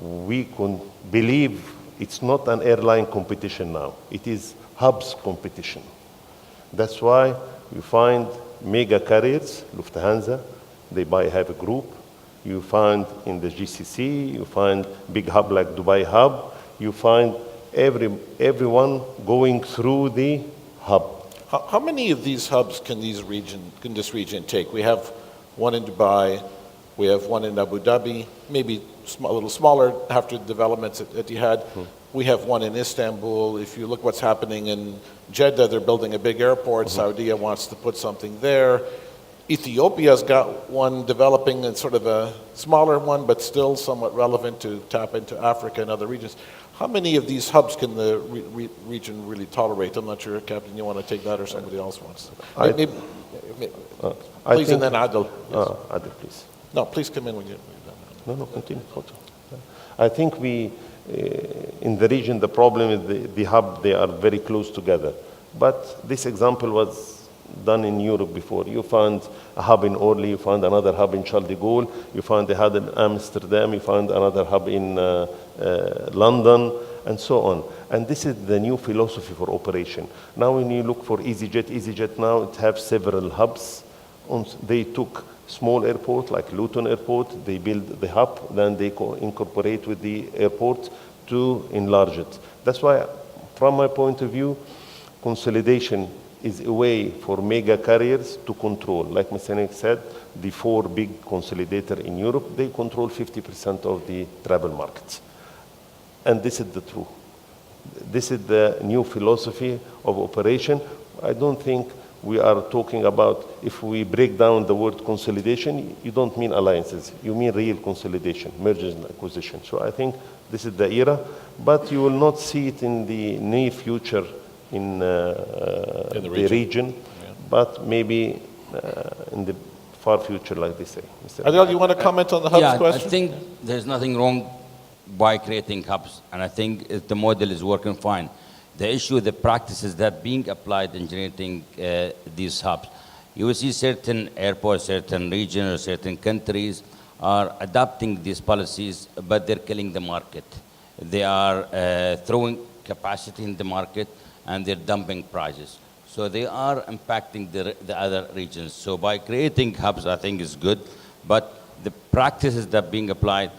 we can believe it's not an airline competition now. It is hubs competition. That's why you find mega carriers, Lufthansa, they have a group. You find in the GCC, you find big hub like Dubai hub. You find everyone going through the hub. How many of these hubs can this region take? We have one in Dubai, we have one in Abu Dhabi, maybe a little smaller after developments at Etihad. We have one in Istanbul. If you look what's happening in Jeddah, they're building a big airport. Saudi wants to put something there. Ethiopia's got one developing in sort of a smaller one, but still somewhat relevant to tap into Africa and other regions. How many of these hubs can the region really tolerate? I'm not sure, Captain, you want to take that or somebody else wants to. Please, and then Adil. Yes. Adil, please. No, please come in when you're done. No, continue. I think in the region, the problem is the hub, they are very close together. But this example was done in Europe before. You found a hub in Orly, you found another hub in Charles de Gaulle, you found a hub in Amsterdam, you found another hub in London, and so on. And this is the new philosophy for operation. Now when you look for EasyJet now, it has several hubs. They took small airport like Luton Airport, they build the hub, then they incorporate with the airport to enlarge it. That's why From my point of view, consolidation is a way for mega carriers to control. Like Mr. Nick said, the 4 big consolidators in Europe, they control 50% of the travel markets. And this is the truth. This is the new philosophy of operation. I don't think we are talking about, if we break down the word consolidation, you don't mean alliances, you mean real consolidation, mergers and acquisition. So I think this is the era, but you will not see it in the near future in the region, but maybe in the far future, like they say. Mr. Adel, you want to comment on the hubs question? I think there's nothing wrong by creating hubs, and I think the model is working fine. The issue, the practices that being applied in generating these hubs. You will see certain airports, certain regions, or certain countries are adopting these policies, but they're killing the market. They are throwing capacity in the market, and they're dumping prices. So they are impacting the other regions. So by creating hubs, I think is good, but the practices that being applied,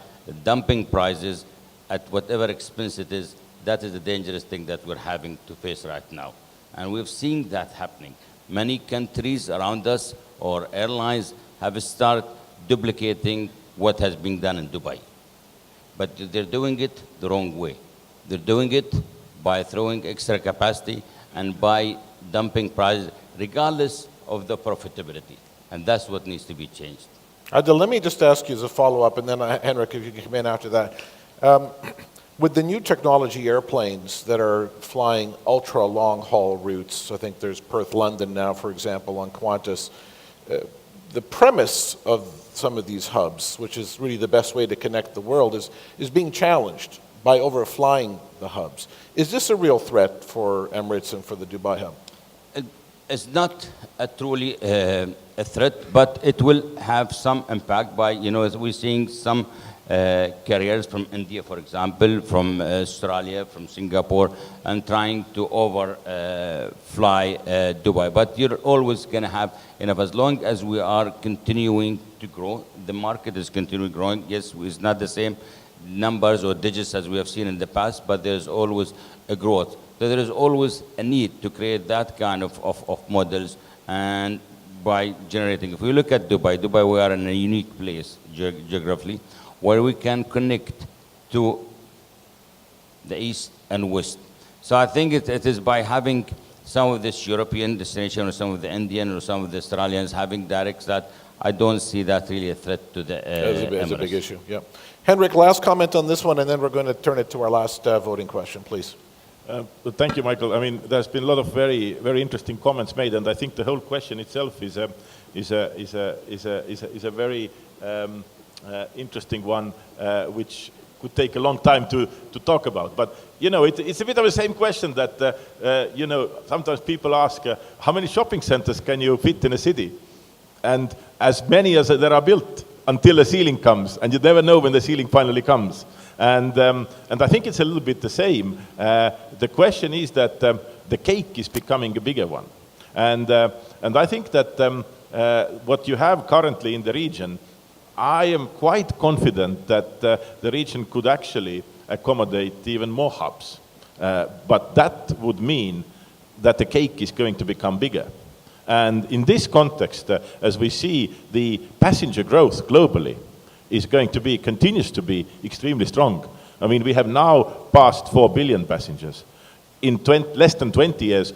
dumping prices at whatever expense it is, that is the dangerous thing that we're having to face right now. And we've seen that happening. Many countries around us or airlines have started duplicating what has been done in Dubai. But they're doing it the wrong way. They're doing it by throwing extra capacity and by dumping prices, regardless of the profitability. And that's what needs to be changed. Adel, let me just ask you as a follow-up, and then Henrik, if you can come in after that. With the new technology airplanes that are flying ultra long-haul routes, I think there's Perth-London now, for example, on Qantas, the premise of some of these hubs, which is really the best way to connect the world, is being challenged by overflying the hubs. Is this a real threat for Emirates and for the Dubai hub? It's not a truly a threat, but it will have some impact by, as we're seeing some carriers from India, for example, from Australia, from Singapore, and trying to fly Dubai. But you're always going to have enough. As long as we are continuing to grow, the market is continuing growing. Yes, it's not the same numbers or digits as we have seen in the past, but there's always a growth. So there is always a need to create that kind of models, and by generating, if we look at Dubai, we are in a unique place geographically, where we can connect to the east and west. So I think it is by having some of this European destination or some of the Indian or some of the Australians having directs that I don't see that really a threat to the It's a big issue, yeah. Henrik, last comment on this one, and then we're going to turn it to our last voting question, please. Thank you, Michael. I mean, there's been a lot of very, very interesting comments made, and I think the whole question itself is a very interesting one, which could take a long time to talk about. But it's a bit of the same question that sometimes people ask, how many shopping centers can you fit in a city? And as many as there are built until a ceiling comes, and you never know when the ceiling finally comes. And I think it's a little bit the same. The question is that the cake is becoming a bigger one. And I think that what you have currently in the region, I am quite confident that the region could actually accommodate even more hubs. But that would mean that the cake is going to become bigger. And in this context, as we see, the passenger growth globally is going to be, continues to be extremely strong. I mean, we have now passed 4 billion passengers. In less than 20 years,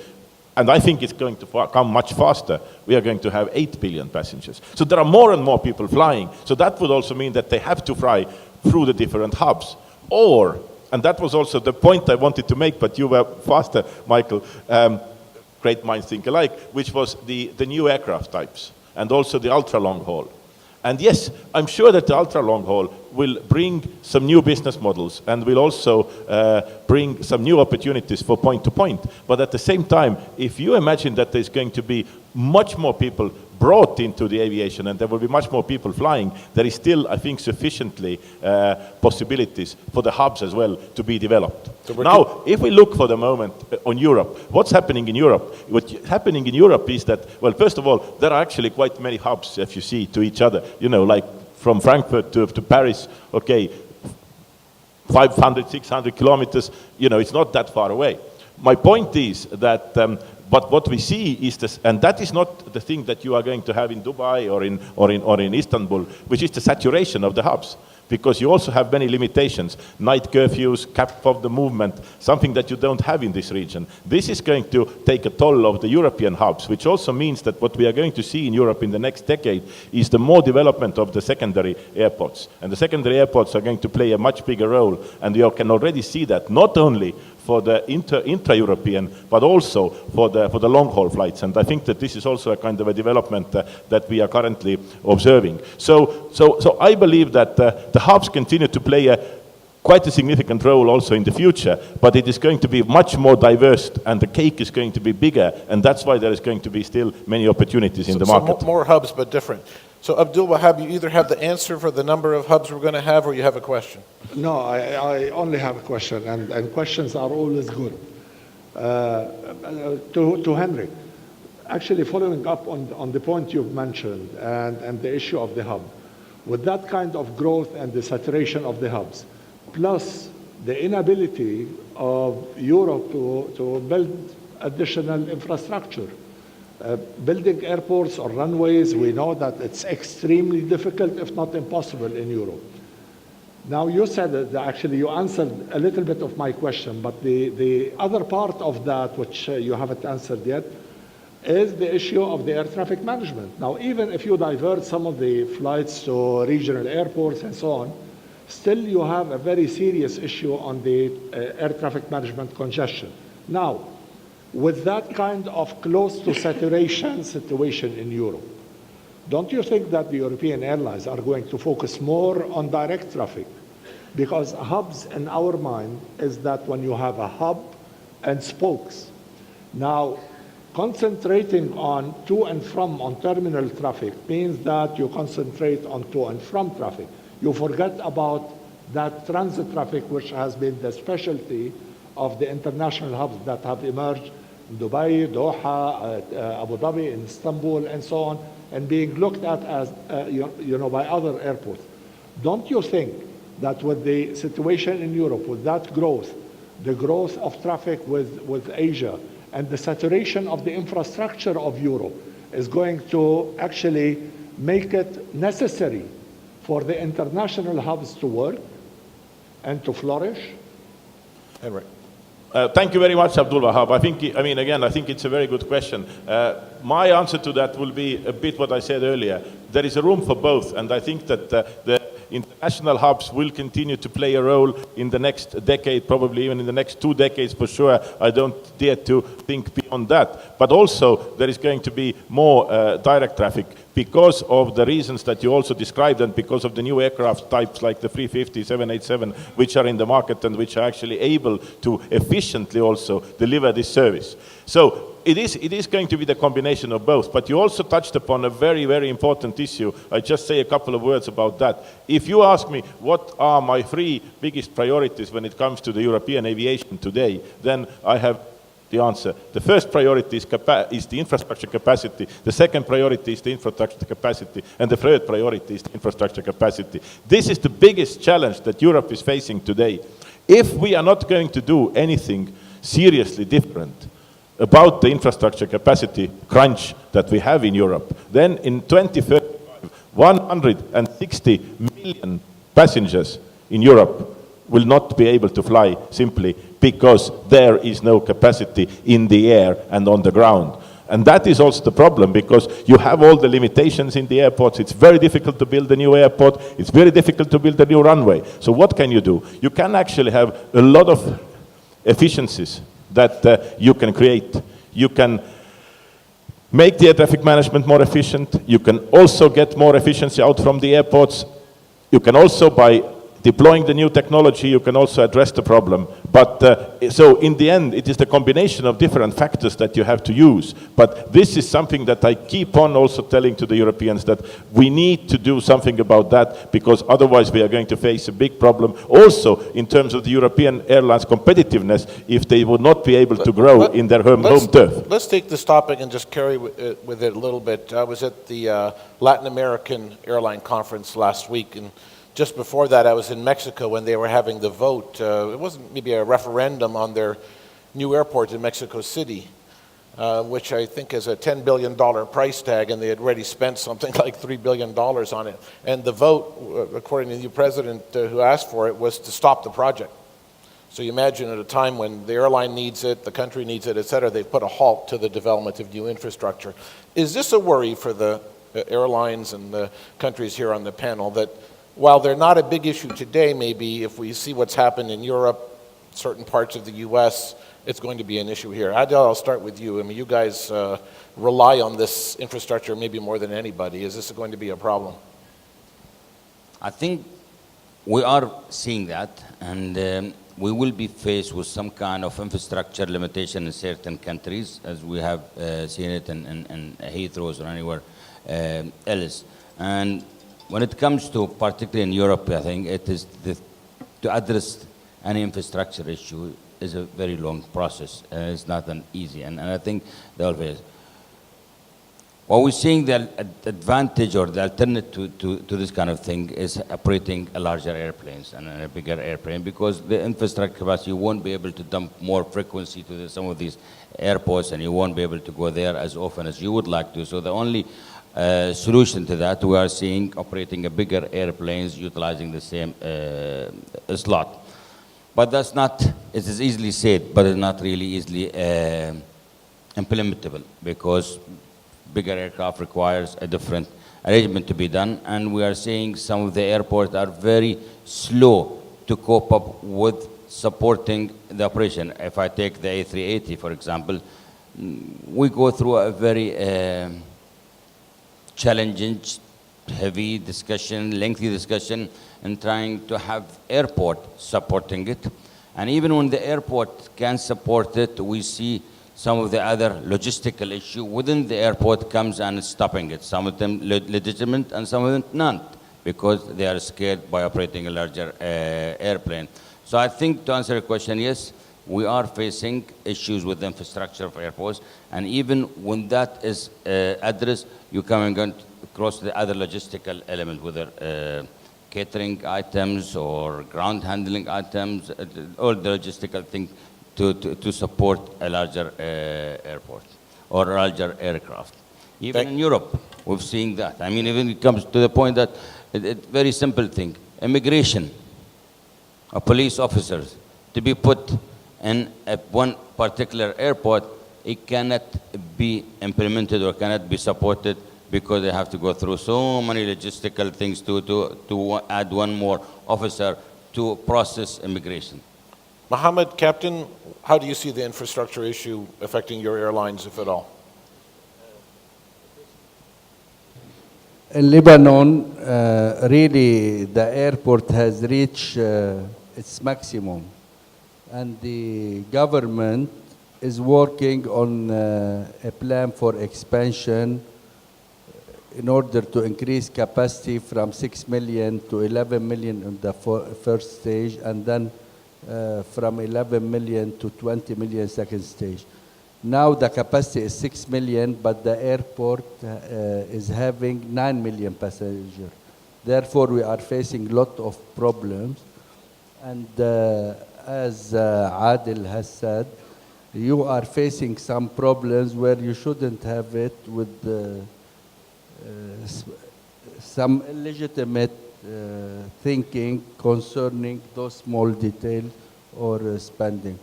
and I think it's going to come much faster, we are going to have 8 billion passengers. So there are more and more people flying. So that would also mean that they have to fly through the different hubs. Or, and that was also the point I wanted to make, but you were faster, Michael, great minds think alike, which was the new aircraft types and also the ultra long haul. And yes, I'm sure that the ultra long haul will bring some new business models and will also bring some new opportunities for point to point. But at the same time, if you imagine that there's going to be much more people brought into the aviation and there will be much more people flying, there is still, I think, sufficiently possibilities for the hubs as well to be developed. So now, if we look for the moment on Europe, what's happening in Europe? What's happening in Europe is that, well, first of all, there are actually quite many hubs, if you see, to each other. Like from Frankfurt to Paris, okay, 500, 600 kilometers, it's not that far away. my point is that, but what we see is this, and that is not the thing that you are going to have in Dubai or in Istanbul, which is the saturation of the hubs. Because you also have many limitations, night curfews, cap of the movement, something that you don't have in this region. This is going to take a toll of the European hubs, which also means that what we are going to see in Europe in the next decade is the more development of the secondary airports. And the secondary airports are going to play a much bigger role, and you can already see that, not only for the intra-European, but also for the long-haul flights. And I think that this is also a kind of a development that we are currently observing. So I believe that the hubs continue to play quite a significant role also in the future, but it is going to be much more diverse, and the cake is going to be bigger, and that's why there is going to be still many opportunities in the market. So more hubs, but different. So Abdul Wahab, you either have the answer for the number of hubs we're going to have, or you have a question. No, I only have a question, and questions are always good. To Henrik, actually following up on the point you've mentioned and the issue of the hub, with that kind of growth and the saturation of the hubs, plus the inability of Europe to build additional infrastructure, building airports or runways, we know that it's extremely difficult, if not impossible, in Europe. Now, you said that actually you answered a little bit of my question, but the other part of that, which you haven't answered yet, is the issue of the air traffic management. Now, even if you divert some of the flights to regional airports and so on, still you have a very serious issue on the air traffic management congestion. Now, with that kind of close to saturation situation in Europe, don't you think that the European airlines are going to focus more on direct traffic? Because hubs, in our mind, is that when you have a hub and spokes. Now, concentrating on to and from on terminal traffic means that you concentrate on to and from traffic. You forget about that transit traffic, which has been the specialty of the international hubs that have emerged in Dubai, Doha, Abu Dhabi, in Istanbul, and so on, and being looked at as, by other airports. Don't you think that with the situation in Europe, with that growth, the growth of traffic with Asia, and the saturation of the infrastructure of Europe is going to actually make it necessary for the international hubs to work and to flourish? Henrik. Thank you very much, Abdul Wahab. I think it's a very good question. My answer to that will be a bit what I said earlier. There is a room for both, and I think that the international hubs will continue to play a role in the next decade, probably even in the next 2 decades for sure. I don't dare to think beyond that. But also, there is going to be more direct traffic because of the reasons that you also described, and because of the new aircraft types like the 350, 787, which are in the market and which are actually able to efficiently also deliver this service. So it is going to be the combination of both, but you also touched upon a very, very important issue. I just say a couple of words about that. If you ask me what are my 3 biggest priorities when it comes to the European aviation today, then I have the answer. The first priority is the infrastructure capacity. The second priority is the infrastructure capacity. And the third priority is the infrastructure capacity. This is the biggest challenge that Europe is facing today. If we are not going to do anything seriously different about the infrastructure capacity crunch that we have in Europe, then in 2035, 160 million passengers in Europe will not be able to fly simply because there is no capacity in the air and on the ground. And that is also the problem, because you have all the limitations in the airports. It's very difficult to build a new airport. It's very difficult to build a new runway. So what can you do? You can actually have a lot of efficiencies that you can create. You can make the air traffic management more efficient. You can also get more efficiency out from the airports. You can also, by deploying the new technology, you can also address the problem. But so in the end, it is the combination of different factors that you have to use. But this is something that I keep on also telling to the Europeans, that we need to do something about that, because otherwise we are going to face a big problem. Also, in terms of the European airlines' competitiveness, if they would not be able to grow in their home turf. Let's take this topic and just carry with it a little bit. I was at the Latin American Airline Conference last week, and just before that, I was in Mexico when they were having the vote. It wasn't maybe a referendum on their new airport in Mexico City, which I think is a $10 billion price tag, and they had already spent something like $3 billion on it. And the vote, according to the new president who asked for it, was to stop the project. So you imagine at a time when the airline needs it, the country needs it, et cetera, they've put a halt to the development of new infrastructure. Is this a worry for the airlines and the countries here on the panel that while they're not a big issue today, maybe if we see what's happened in Europe, certain parts of the US, it's going to be an issue here? Adel, I'll start with you. I mean, you guys rely on this infrastructure maybe more than anybody. Is this going to be a problem? I think we are seeing that, and we will be faced with some kind of infrastructure limitation in certain countries, as we have seen it in Heathrow or anywhere else. And when it comes to, particularly in Europe, I think it is to address any infrastructure issue is a very long process. It's not an easy, and I think they'll face. What we're seeing, the advantage or the alternative to this kind of thing is operating a larger airplanes and a bigger airplane, because the infrastructure capacity, you won't be able to dump more frequency to some of these airports, and you won't be able to go there as often as you would like to. So the only solution to that, we are seeing operating a bigger airplanes utilizing the same slot. But that's not, it is easily said, but it's not really easily implementable, because bigger aircraft requires a different arrangement to be done, and we are seeing some of the airports are very slow to cope up with supporting the operation. If I take the A380, for example, we go through a very challenging, heavy discussion, lengthy discussion, in trying to have airport supporting it. And even when the airport can support it, we see some of the other logistical issue within the airport comes and is stopping it. Some of them legitimate and some of them not, because they are scared by operating a larger airplane. So I think, to answer your question, yes, we are facing issues with the infrastructure of airports, and even when that is addressed, you come and go across the other logistical element, whether catering items or ground handling items, all the logistical things to support a larger airport or a larger aircraft. Even in Europe, we've seen that. I mean, even it comes to the point that very simple thing, immigration of police officers to be put in one particular airport, it cannot be implemented or cannot be supported, because they have to go through so many logistical things to add one more officer to process immigration. Mohammed, Captain, how do you see the infrastructure issue affecting your airlines, if at all? In Lebanon, really, the airport has reached its maximum, and the government is working on a plan for expansion in order to increase capacity from 6 million to 11 million in the first stage, and then from 11 million to 20 million second stage. Now the capacity is 6 million, but the airport is having 9 million passengers. Therefore, we are facing a lot of problems. And as Adil has said, you are facing some problems where you shouldn't have it, with some illegitimate thinking concerning those small details or spending.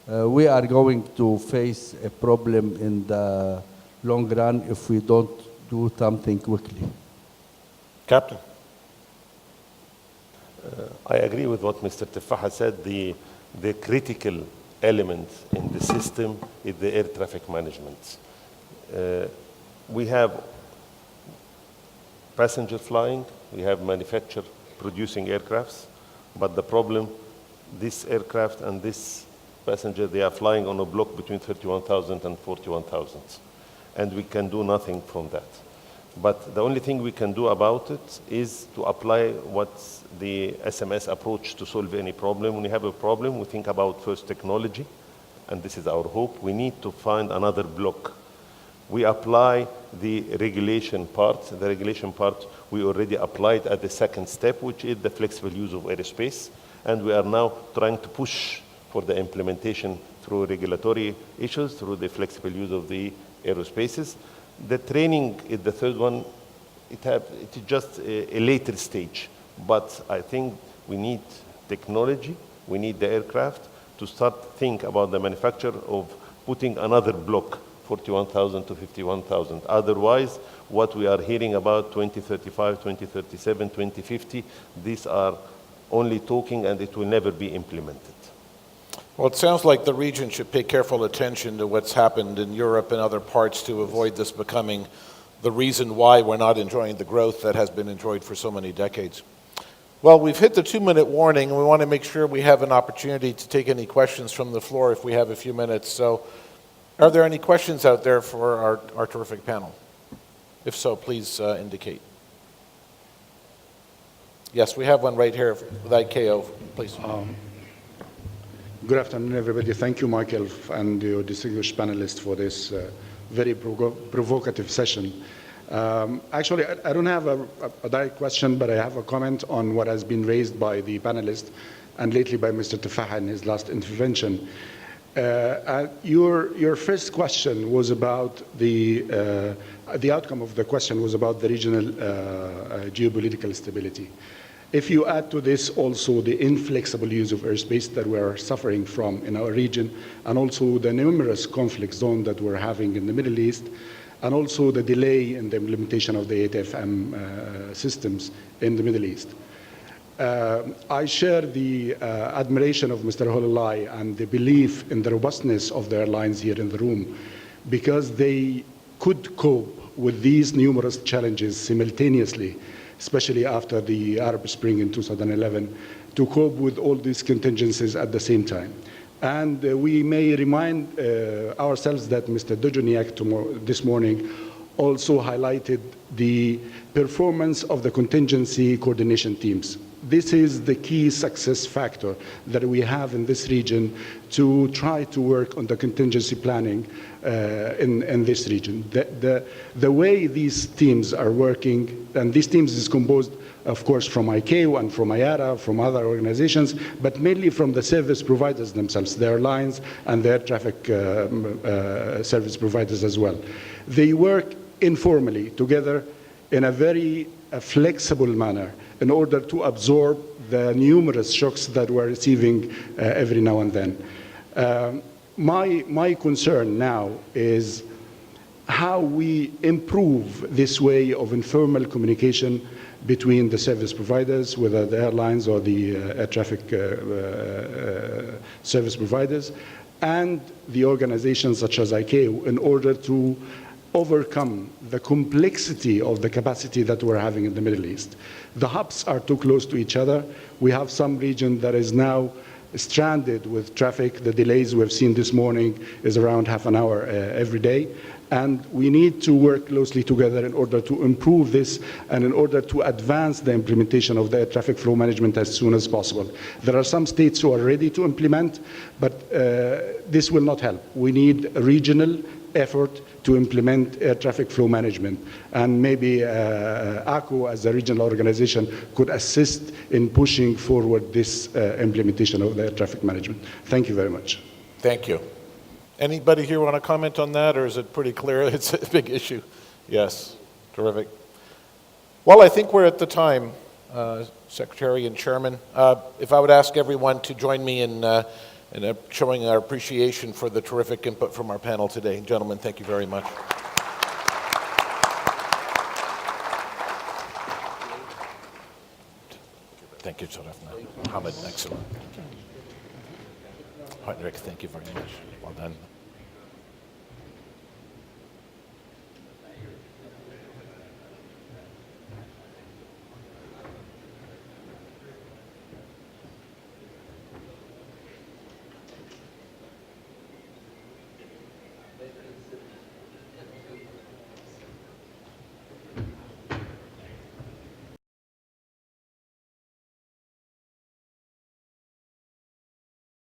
We are going to face a problem in the long run if we don't do something quickly. Captain. I agree with what Mr. Tifaha said. The critical element in the system is the air traffic management. We have passenger flying, we have manufacturer producing aircrafts, but the problem, this aircraft and this passenger, they are flying on a block between 31,000 and 41,000, and we can do nothing from that. But the only thing we can do about it is to apply what's the SMS approach to solve any problem. When you have a problem, we think about first technology, and this is our hope. We need to find another block. We apply the regulation part. The regulation part we already applied at the second step, which is the flexible use of airspace, and we are now trying to push for the implementation through regulatory issues, through the flexible use of the aerospaces. The training is the third one. It is just a later stage, but I think we need technology, we need the aircraft to start think about the manufacture of putting another block, 41,000 to 51,000. Otherwise, what we are hearing about 2035, 2037, 2050, these are only talking and it will never be implemented. Well, it sounds like the region should pay careful attention to what's happened in Europe and other parts to avoid this becoming the reason why we're not enjoying the growth that has been enjoyed for so many decades. Well, we've hit the 2-minute warning, and we want to make sure we have an opportunity to take any questions from the floor if we have a few minutes. So are there any questions out there for our terrific panel? If so, please indicate. Yes, we have one right here with AACO, please. Good afternoon, everybody. Thank you, Michael, and your distinguished panelists for this very provocative session. Actually, I don't have a direct question, but I have a comment on what has been raised by the panelists and lately by Mr. Tafaha in his last intervention. Your first question was about the outcome of the question was about the regional geopolitical stability. If you add to this also the inflexible use of airspace that we are suffering from in our region, and also the numerous conflict zones that we're having in the Middle East, and also the delay in the implementation of the ATFM systems in the Middle East. I share the admiration of Mr. Hololai and the belief in the robustness of the airlines here in the room, because they could cope with these numerous challenges simultaneously, especially after the Arab Spring in 2011, to cope with all these contingencies at the same time. And we may remind ourselves that Mr. Dojoniak this morning also highlighted the performance of the contingency coordination teams. This is the key success factor that we have in this region to try to work on the contingency planning in this region. The way these teams are working, and these teams is composed, of course, from AACO and from IATA, from other organizations, but mainly from the service providers themselves, the airlines and the air traffic service providers as well. They work informally together in a very flexible manner in order to absorb the numerous shocks that we're receiving every now and then. My concern now is how we improve this way of informal communication between the service providers, whether the airlines or the air traffic service providers, and the organizations such as AACO in order to overcome the complexity of the capacity that we're having in the Middle East. The hubs are too close to each other. We have some region that is now stranded with traffic. The delays we've seen this morning is around half an hour every day. And we need to work closely together in order to improve this and in order to advance the implementation of the air traffic flow management as soon as possible. There are some states who are ready to implement, but this will not help. We need a regional effort to implement air traffic flow management. And maybe AACO as a regional organization could assist in pushing forward this implementation of the air traffic management. Thank you very much. Thank you. Anybody here want to comment on that, or is it pretty clear it's a big issue? Yes, terrific. Well, I think we're at the time, Secretary and Chairman. If I would ask everyone to join me in showing our appreciation for the terrific input from our panel today. Gentlemen, thank you very much. Thank you, Sharafna. Mohammed, excellent. Heinrich, thank you very much. Well done.